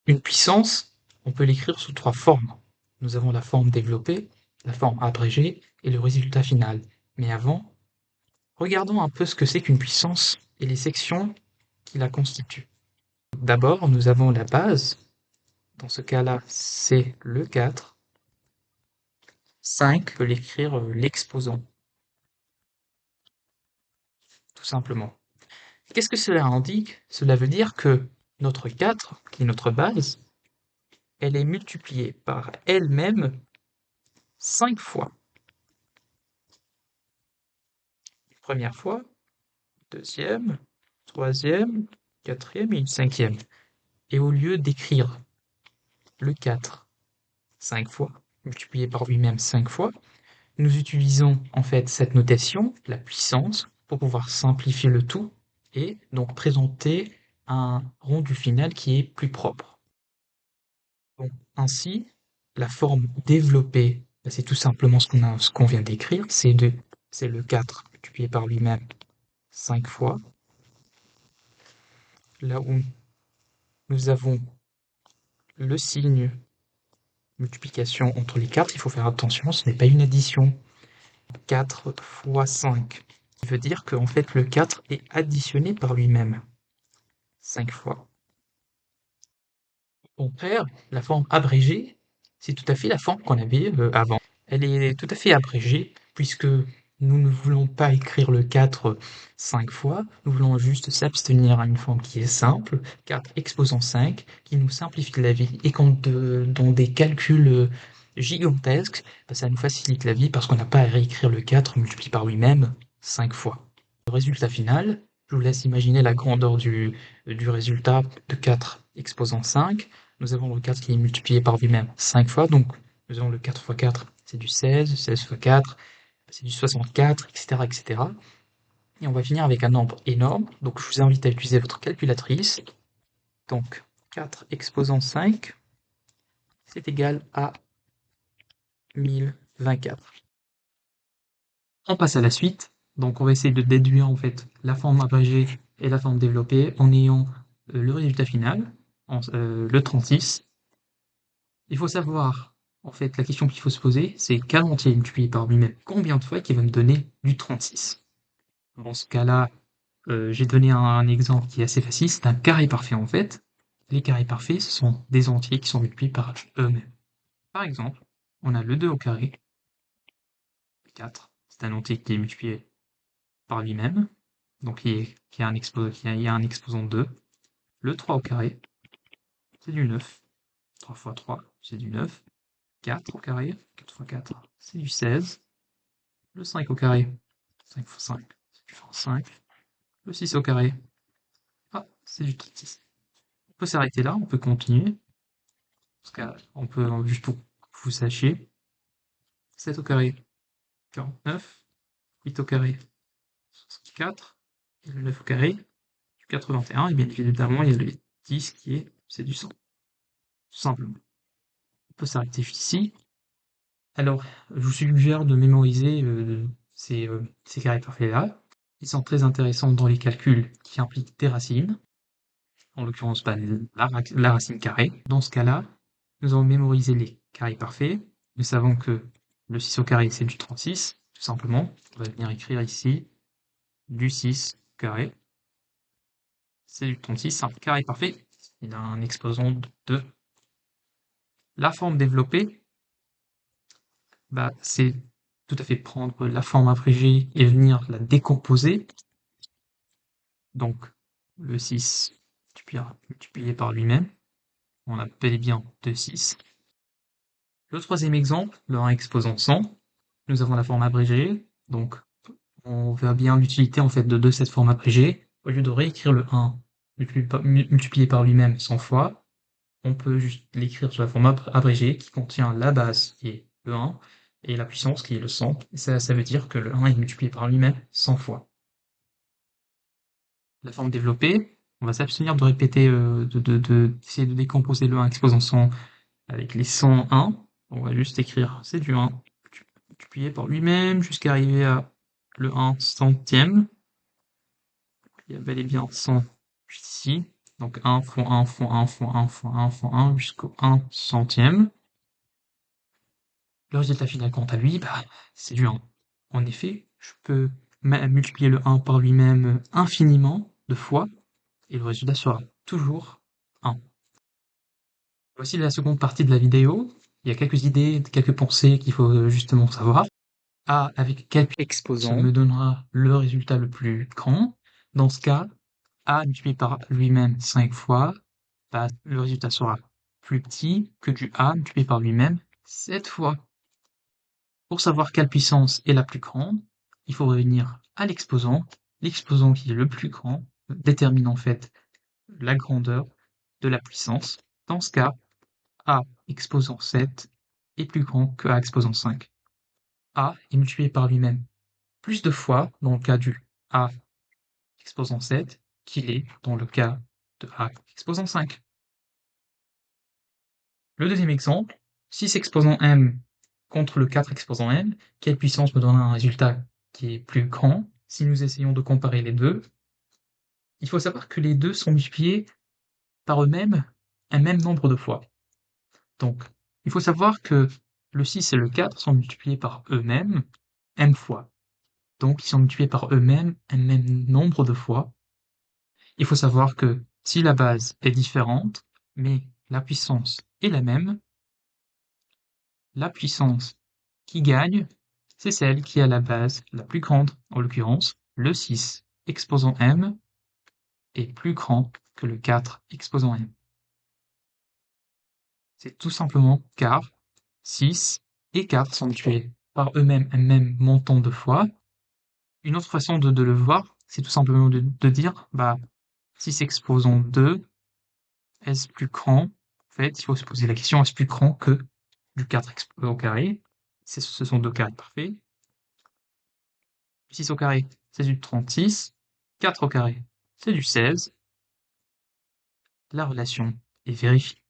Une puissance, on peut l'écrire sous 3 formes. Nous avons la forme développée, la forme abrégée et le résultat final. Mais avant, regardons un peu ce que c'est qu'une puissance et les sections qui la constituent. D'abord, nous avons la base. Dans ce cas-là, c'est le 4. 5, on peut l'écrire l'exposant, tout simplement. Qu'est-ce que cela indique? Cela veut dire que notre 4, qui est notre base, elle est multipliée par elle-même 5 fois. Première fois, deuxième, troisième, quatrième et une cinquième. Et au lieu d'écrire le 4 5 fois, multiplié par lui-même 5 fois, nous utilisons en fait cette notation, la puissance, pour pouvoir simplifier le tout et donc présenter un rendu final qui est plus propre. Donc, ainsi, la forme développée, c'est tout simplement ce qu'on vient d'écrire, c'est le 4 multiplié par lui-même 5 fois. Là où nous avons le signe multiplication entre les 4, il faut faire attention, ce n'est pas une addition. 4 fois 5. Ça veut dire qu'en fait le 4 est additionné par lui-même 5 fois. Au contraire, la forme abrégée, c'est tout à fait la forme qu'on avait avant. Elle est tout à fait abrégée puisque nous ne voulons pas écrire le 4 5 fois, nous voulons juste s'abstenir à une forme qui est simple, 4 exposant 5, qui nous simplifie la vie et dans des calculs gigantesques, ça nous facilite la vie parce qu'on n'a pas à réécrire le 4 multiplié par lui-même 5 fois. Le résultat final, je vous laisse imaginer la grandeur du résultat de 4 exposant 5. Nous avons le 4 qui est multiplié par lui-même 5 fois, donc nous avons le 4 fois 4, c'est du 16, 16 fois 4, c'est du 64, etc., etc. Et on va finir avec un nombre énorme, donc je vous invite à utiliser votre calculatrice. Donc 4 exposant 5, c'est égal à 1024. On passe à la suite, donc on va essayer de déduire en fait la forme abrégée et la forme développée en ayant le résultat final, le 36. Il faut savoir, en fait, la question qu'il faut se poser, c'est quel entier multiplié par lui-même combien de fois qui va me donner du 36. Dans ce cas-là, j'ai donné un exemple qui est assez facile, c'est un carré parfait en fait. Les carrés parfaits, ce sont des entiers qui sont multipliés par eux-mêmes. Par exemple, on a le 2 au carré, 4, c'est un entier qui est multiplié par lui-même, donc qui a un exposant 2. Le 3 au carré, c'est du 9. 3 fois 3, c'est du 9. 4 au carré, 4 fois 4, c'est du 16. Le 5 au carré, 5 fois 5, c'est du 25. Le 6 au carré, c'est du 36. On peut s'arrêter là, on peut continuer. Parce qu'on peut, juste pour que vous sachiez, 7 au carré, 49. 8 au carré, 64. Et le 9 au carré, du 81. Et bien évidemment, il y a le 10 c'est du 100. Tout simplement. On peut s'arrêter ici. Alors, je vous suggère de mémoriser ces carrés parfaits-là. Ils sont très intéressants dans les calculs qui impliquent des racines, en l'occurrence la racine carrée. Dans ce cas-là, nous allons mémoriser les carrés parfaits. Nous savons que le 6 au carré, c'est du 36, tout simplement. On va venir écrire ici du 6 au carré. C'est du 36, c'est un carré parfait. Il a un exposant de 2. La forme développée, c'est tout à fait prendre la forme abrégée et venir la décomposer. Donc, le 6 multiplié par lui-même, on a bel et bien 2, 6. Le troisième exemple, le 1 exposant 100, nous avons la forme abrégée, donc on voit bien l'utilité en fait de cette forme abrégée. Au lieu de réécrire le 1 multiplié par lui-même 100 fois, on peut juste l'écrire sous la forme abrégée qui contient la base qui est le 1 et la puissance qui est le 100. Et ça veut dire que le 1 est multiplié par lui-même 100 fois. La forme développée, on va s'abstenir de répéter, d'essayer de décomposer le 1 exposant 100 avec les 101. On va juste écrire c'est du 1 multiplié par lui-même jusqu'à arriver à le 1 centième. Il y a bel et bien 100 juste ici. Donc 1 fois 1 fois 1 fois 1 fois 1 fois 1 jusqu'au 1 centième. Le résultat final quant à lui, bah, c'est du 1. En effet, je peux multiplier le 1 par lui-même infiniment de fois, et le résultat sera toujours 1. Voici la seconde partie de la vidéo. Il y a quelques idées, quelques pensées qu'il faut justement savoir. A avec quel exposant me donnera le résultat le plus grand. Dans ce cas, A multiplié par lui-même 5 fois, bah, le résultat sera plus petit que du A multiplié par lui-même 7 fois. Pour savoir quelle puissance est la plus grande, il faut revenir à l'exposant. L'exposant qui est le plus grand détermine en fait la grandeur de la puissance. Dans ce cas, A exposant 7 est plus grand que A exposant 5. A est multiplié par lui-même plus de fois dans le cas du A exposant 7 qu'il est dans le cas de A exposant 5. Le deuxième exemple, 6 exposant m contre le 4 exposant m, quelle puissance me donnera un résultat qui est plus grand? Si nous essayons de comparer les deux, il faut savoir que les deux sont multipliés par eux-mêmes un même nombre de fois. Donc, il faut savoir que le 6 et le 4 sont multipliés par eux-mêmes m fois. Donc, ils sont multipliés par eux-mêmes un même nombre de fois. Il faut savoir que si la base est différente, mais la puissance est la même, la puissance qui gagne, c'est celle qui a la base la plus grande. En l'occurrence, le 6 exposant m est plus grand que le 4 exposant m. C'est tout simplement car 6 et 4 sont multipliés par eux-mêmes un même montant de fois. Une autre façon de le voir, c'est tout simplement de dire, bah, 6 exposant 2, est-ce plus grand? En fait, il faut se poser la question, est-ce plus grand que du 4 au carré? Ce sont deux carrés parfaits. 6 au carré, c'est du 36. 4 au carré, c'est du 16. La relation est vérifiée.